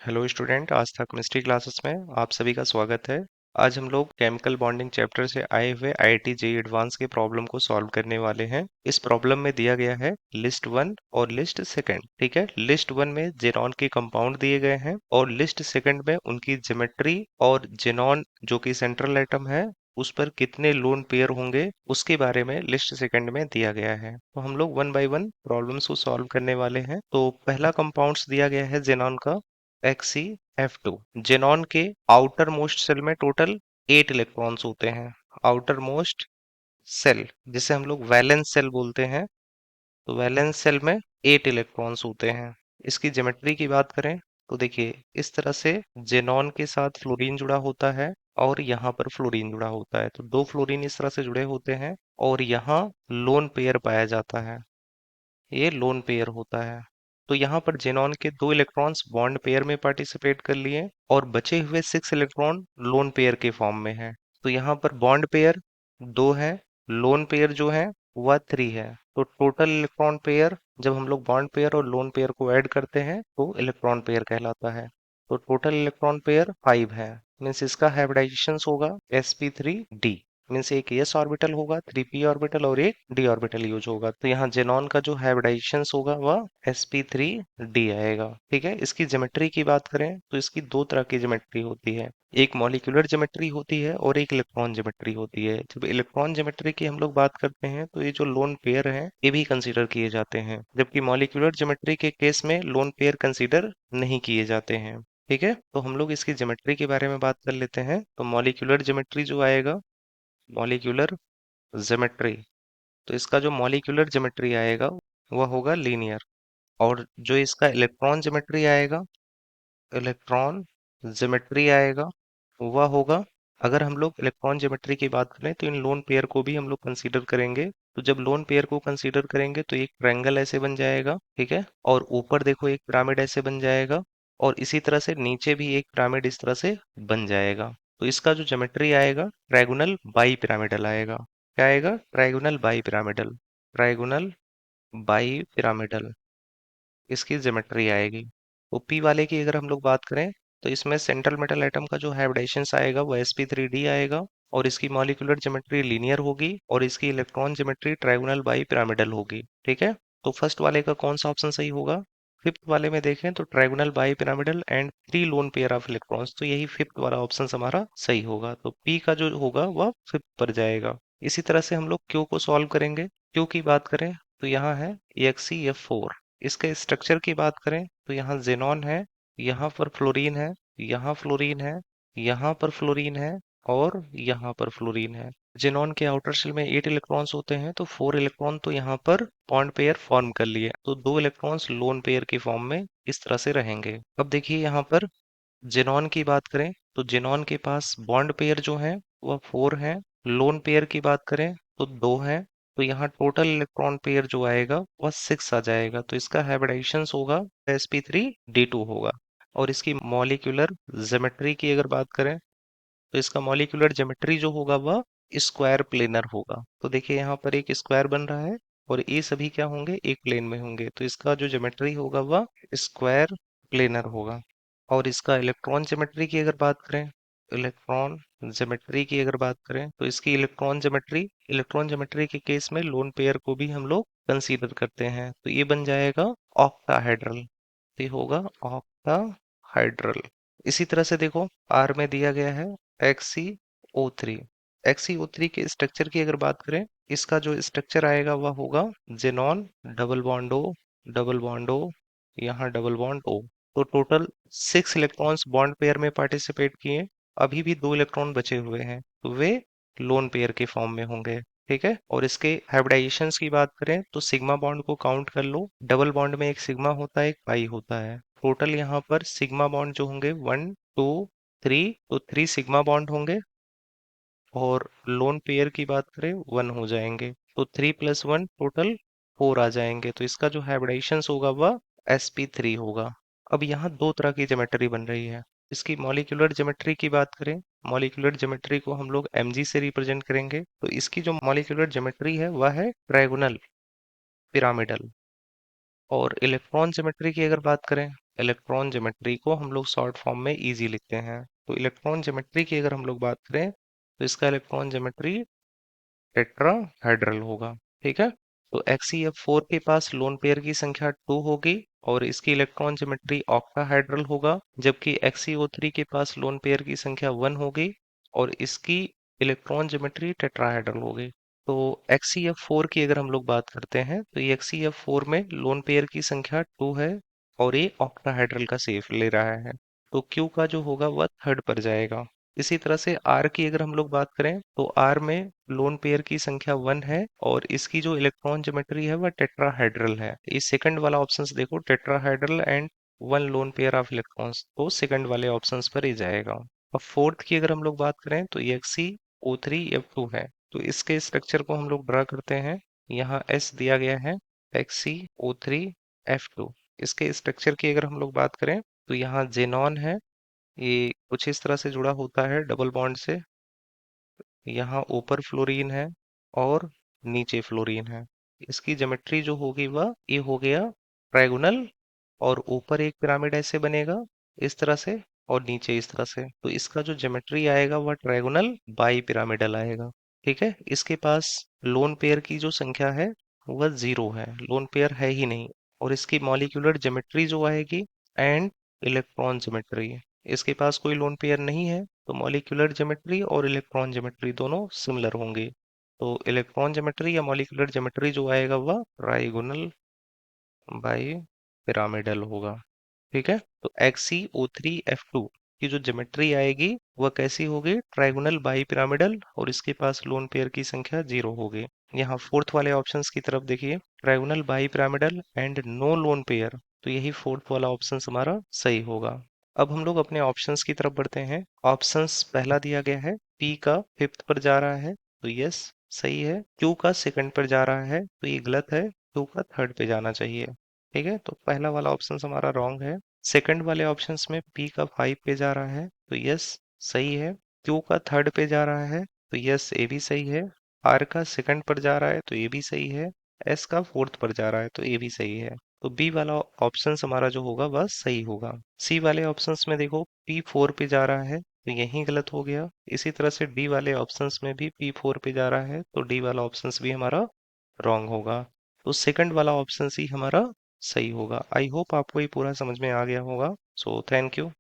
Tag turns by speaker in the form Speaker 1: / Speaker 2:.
Speaker 1: Hello student, आज तक chemistry classes में आप सभी का स्वागत है। आज हम लोग केमिकल बॉन्डिंग चैप्टर से आए हुए आईआईटी जेईई एडवांस के प्रॉब्लम को सॉल्व करने वाले हैं। इस प्रॉब्लम में दिया गया है लिस्ट वन और लिस्ट सेकंड। ठीक है, लिस्ट वन में जेनॉन के कंपाउंड दिए गए हैं और लिस्ट सेकंड में उनकी ज्योमेट्री और जेनॉन जो कि सेंट्रल एटम है उस पर कितने लोन पेयर होंगे उसके बारे में लिस्ट सेकंड में दिया गया है। तो हम लोग वन बाय वन प्रॉब्लम्स को सॉल्व करने वाले हैं। तो पहला कंपाउंड्स दिया गया है जेनॉन का XeF2। जेनॉन के आउटर मोस्ट सेल में टोटल 8 इलेक्ट्रॉन्स होते हैं। आउटर मोस्ट सेल जिसे हम लोग वैलेंस सेल बोलते हैं, तो वैलेंस सेल में 8 इलेक्ट्रॉन्स होते हैं। इसकी ज्योमेट्री की बात करें तो देखिए इस तरह से जेनॉन के साथ फ्लोरीन जुड़ा होता है और यहाँ पर फ्लोरीन जुड़ा होता है, तो दो फ्लोरीन इस तरह से जुड़े होते हैं और यहाँ लोन पेयर पाया जाता है। ये लोन पेयर होता है। तो यहाँ पर जेनॉन के दो इलेक्ट्रॉन्स बॉन्ड पेयर में पार्टिसिपेट कर लिए और बचे हुए 6 इलेक्ट्रॉन लोन पेयर के फॉर्म में है। तो यहाँ पर बॉन्ड पेयर दो है, लोन पेयर जो है वह 3 है। तो टोटल इलेक्ट्रॉन पेयर जब हम लोग बॉन्ड पेयर और लोन पेयर को ऐड करते हैं तो इलेक्ट्रॉन पेयर कहलाता है। तो टोटल इलेक्ट्रॉन पेयर 5 है। मीन्स इसका हाइब्रिडाइजेशन होगा sp3d। मीन्स एक s ऑर्बिटल होगा 3p ऑर्बिटल और एक d ऑर्बिटल यूज होगा। तो यहाँ जेनॉन का जो हाइब्रिडाइजेशन होगा वह sp3d आएगा। ठीक है, इसकी ज्योमेट्री की बात करें तो इसकी दो तरह की ज्योमेट्री होती है। एक मॉलिक्यूलर ज्योमेट्री होती है और एक इलेक्ट्रॉन ज्योमेट्री होती है। जब इलेक्ट्रॉन ज्योमेट्री की हम लोग बात करते हैं तो ये जो लोन पेयर है ये भी कंसीडर किए जाते हैं, जबकि मॉलिक्यूलर ज्योमेट्री के केस में लोन पेयर कंसीडर नहीं किए जाते हैं। ठीक है, तो हम लोग इसकी ज्योमेट्री के बारे में बात कर लेते हैं। तो मॉलिक्यूलर ज्योमेट्री जो आएगा, मॉलिक्यूलर ज्योमेट्री, तो इसका जो मॉलिक्यूलर ज्योमेट्री आएगा वह होगा लीनियर। और जो इसका इलेक्ट्रॉन ज्योमेट्री आएगा, इलेक्ट्रॉन ज्योमेट्री आएगा वह होगा, अगर हम लोग इलेक्ट्रॉन ज्योमेट्री की बात करें तो इन लोन पेयर को भी हम लोग कंसीडर करेंगे। तो जब लोन पेयर को कंसीडर करेंगे तो एक ट्रायंगल ऐसे बन जाएगा। ठीक है, और ऊपर देखो एक पिरामिड ऐसे बन जाएगा और इसी तरह से नीचे भी एक पिरामिड इस तरह से बन जाएगा। तो इसका जो ज्योमेट्री आएगा ट्रायगोनल बाई पिरामिडल आएगा। क्या आएगा? Trigonal bi pyramidal. Trigonal bi pyramidal इसकी ज्योमेट्री आएगी। तो पी वाले की अगर हम लोग बात करें तो इसमें सेंट्रल मेटल एटम का जो हाइब्रिडाइजेशन आएगा वो sp3d आएगा और इसकी मॉलिक्यूलर ज्योमेट्री लीनियर होगी और इसकी electron geometry trigonal bi pyramidal होगी। ठीक है, तो फर्स्ट वाले का कौन सा ऑप्शन सही होगा? फिफ्थ वाले में देखें तो trigonal bi pyramidal and 3 lone pair of electrons, तो यही फिफ्थ वाला ऑप्शन हमारा सही होगा। तो पी का जो होगा वह फिफ्थ पर जाएगा। इसी तरह से हम लोग क्यू को सॉल्व करेंगे। क्यू की बात करें तो यहाँ है EXeF4। इसके स्ट्रक्चर की बात करें तो यहाँ जेनॉन है, यहाँ पर फ्लोरीन है, यहाँ फ्लोरीन है, यहाँ पर फ्लोरीन है और यहाँ पर फ्लोरीन है। जेनॉन के आउटर शेल में 8 इलेक्ट्रॉन्स होते हैं, तो 4 इलेक्ट्रॉन तो यहाँ पर बॉन्ड पेयर फॉर्म कर लिए, तो 2 इलेक्ट्रॉन्स लोन पेयर के फॉर्म में इस तरह से रहेंगे। अब देखिए यहाँ पर जेनॉन की बात करें तो जेनॉन के पास बॉन्ड पेयर जो है वह 4 है। लोन पेयर की बात करें तो 2 है। तो यहाँ टोटल इलेक्ट्रॉन पेयर जो आएगा वह 6 आ जाएगा। तो इसका हाइब्रिडाइजेशन होगा sp3d2 होगा। और इसकी मॉलिक्यूलर ज्योमेट्री की अगर बात करें तो इसका मॉलिक्यूलर ज्योमेट्री जो होगा वह स्क्वायर प्लेनर होगा। तो देखिए यहाँ पर एक स्क्वायर बन रहा है और ये सभी क्या होंगे? एक प्लेन में होंगे, तो इसका जो ज्योमेट्री होगा वह स्क्वायर प्लेनर होगा। और इसका इलेक्ट्रॉन ज्योमेट्री की अगर बात करें, इलेक्ट्रॉन ज्योमेट्री की अगर बात करें तो इसकी इलेक्ट्रॉन ज्योमेट्री के केस में लोन पेयर को भी हम लोग कंसीडर करते हैं, तो ये बन जाएगा ऑक्टाहेड्रल। ये होगा ऑक्टाहाइड्रल। इसी तरह से देखो आर में दिया गया है XeO3। XeO3 के स्ट्रक्चर की अगर बात करें, इसका जो स्ट्रक्चर आएगा वह होगा xenon double bond O, double bond O, यहाँ डबल बॉन्ड ओ। तो टोटल 6 इलेक्ट्रॉन्स बॉन्ड पेयर में पार्टिसिपेट किए। अभी भी 2 इलेक्ट्रॉन बचे हुए हैं, तो वे लोन पेयर के फॉर्म में होंगे। ठीक है, और इसके हाइब्रिडाइजेशंस की बात करें तो सिग्मा बॉन्ड को काउंट कर लो। डबल बॉन्ड में एक सिग्मा होता है, एक पाई होता है। टोटल यहाँ पर सिग्मा बॉन्ड जो होंगे 1 2 3, तो 3 सिग्मा बॉन्ड होंगे और लोन पेयर की बात करें 1 हो जाएंगे, तो 3 + 1 टोटल 4 आ जाएंगे। तो इसका जो हाइब्रिडाइजेशन होगा वह sp3 होगा। अब यहाँ दो तरह की ज्योमेट्री बन रही है। इसकी मॉलिक्यूलर ज्योमेट्री की बात करें, मॉलिक्यूलर ज्योमेट्री को हम लोग mg से रिप्रेजेंट करेंगे। तो इसकी जो मॉलिक्यूलर ज्योमेट्री है वह है ट्रायगोनल पिरामिडल। और इलेक्ट्रॉन ज्योमेट्री की अगर बात करें, इलेक्ट्रॉन ज्योमेट्री को हम लोग शॉर्ट फॉर्म में इजी लिखते हैं। तो इलेक्ट्रॉन ज्योमेट्री की अगर हम लोग बात करें तो इसका इलेक्ट्रॉन ज्योमेट्री टेट्राहेड्रल होगा। ठीक है, तो HCF4 के पास लोन पेयर की संख्या 2 होगी और इसकी इलेक्ट्रॉन ज्योमेट्री ऑक्टाहेड्रल होगा, जबकि XeO3 के पास लोन पेयर की संख्या 1 होगी और इसकी इलेक्ट्रॉन ज्योमेट्री टेट्राहेड्रल होगी। तो HCF4 की अगर हम लोग बात करते हैं तो ये HCF4 में लोन पेयर की संख्या 2 है और ये ऑक्टाहेड्रल का शेप ले रहा है, तो Q का जो होगा वह थर्ड पर जाएगा। इसी तरह से R की अगर हम लोग बात करें तो R में लोन पेयर की संख्या 1 है और इसकी जो इलेक्ट्रॉन ज्योमेट्री है वह टेट्राहेड्रल है। इस सेकंड वाला ऑप्शंस देखो, tetrahedral and 1 lone pair of electrons, तो सेकंड वाले ऑप्शंस पर ही जाएगा। अब फोर्थ की अगर हम लोग बात करें तो ये XeO3F2 है। तो इसके स्ट्रक्चर को हम लोग ड्रा करते हैं। यहाँ S दिया गया है, XeO3F2। इसके स्ट्रक्चर की अगर हम लोग बात करें तो यहाँ जेनॉन है, ये कुछ इस तरह से जुड़ा होता है डबल बॉन्ड से। यहाँ ऊपर फ्लोरीन है और नीचे फ्लोरीन है। इसकी ज्योमेट्री जो होगी वह ये हो गया ट्रायगोनल, और ऊपर एक पिरामिड ऐसे बनेगा इस तरह से और नीचे इस तरह से। तो इसका जो ज्योमेट्री आएगा वह ट्रायगोनल बाई पिरामिडल आएगा। ठीक है, इसके पास लोन पेयर की जो संख्या है वह 0 है, लोन पेयर है ही नहीं। और इसकी मॉलिक्यूलर ज्योमेट्री जो आएगी एंड इलेक्ट्रॉन ज्योमेट्री, इसके पास कोई लोन पेयर नहीं है, तो मॉलिक्यूलर ज्योमेट्री और इलेक्ट्रॉन ज्योमेट्री दोनों सिमिलर होंगे। तो इलेक्ट्रॉन ज्योमेट्री या मॉलिक्यूलर ज्योमेट्री जो आएगा वह ट्राइगोनल बाई पिरामिडल होगा। ठीक है, तो XeO3F2 की जो ज्योमेट्री आएगी वह कैसी होगी, ट्राइगोनल बाई पिरामिडल, और इसके पास लोन पेयर की संख्या 0 होगी। यहाँ फोर्थ वाले ऑप्शंस की तरफ देखिए, trigonal bipyramidal and no lone pair, तो यही फोर्थ वाला ऑप्शन हमारा सही होगा। अब हम लोग अपने ऑप्शंस की तरफ बढ़ते हैं। ऑप्शंस पहला दिया गया है, P का फिफ्थ पर जा रहा है तो यस सही है। Q का सेकंड पर जा रहा है तो ये गलत है, Q का थर्ड पे जाना चाहिए। ठीक है, तो पहला वाला ऑप्शन हमारा रॉन्ग है। सेकंड वाले ऑप्शंस में P का 5 पे जा रहा है तो यस सही है। Q का थर्ड पे जा रहा है तो यस ये भी सही है। R का सेकंड पर जा रहा है तो ये भी सही है। S का फोर्थ पर जा रहा है तो ये भी सही है। तो बी वाला ऑप्शन हमारा जो होगा वह सही होगा। सी वाले ऑप्शंस में देखो P4 पे जा रहा है तो यही गलत हो गया। इसी तरह से डी वाले ऑप्शंस में भी P4 पे जा रहा है तो डी वाला ऑप्शंस भी हमारा रॉन्ग होगा। तो सेकंड वाला ऑप्शन सी हमारा सही होगा। आई होप आपको ये पूरा समझ में आ गया होगा। So thank you.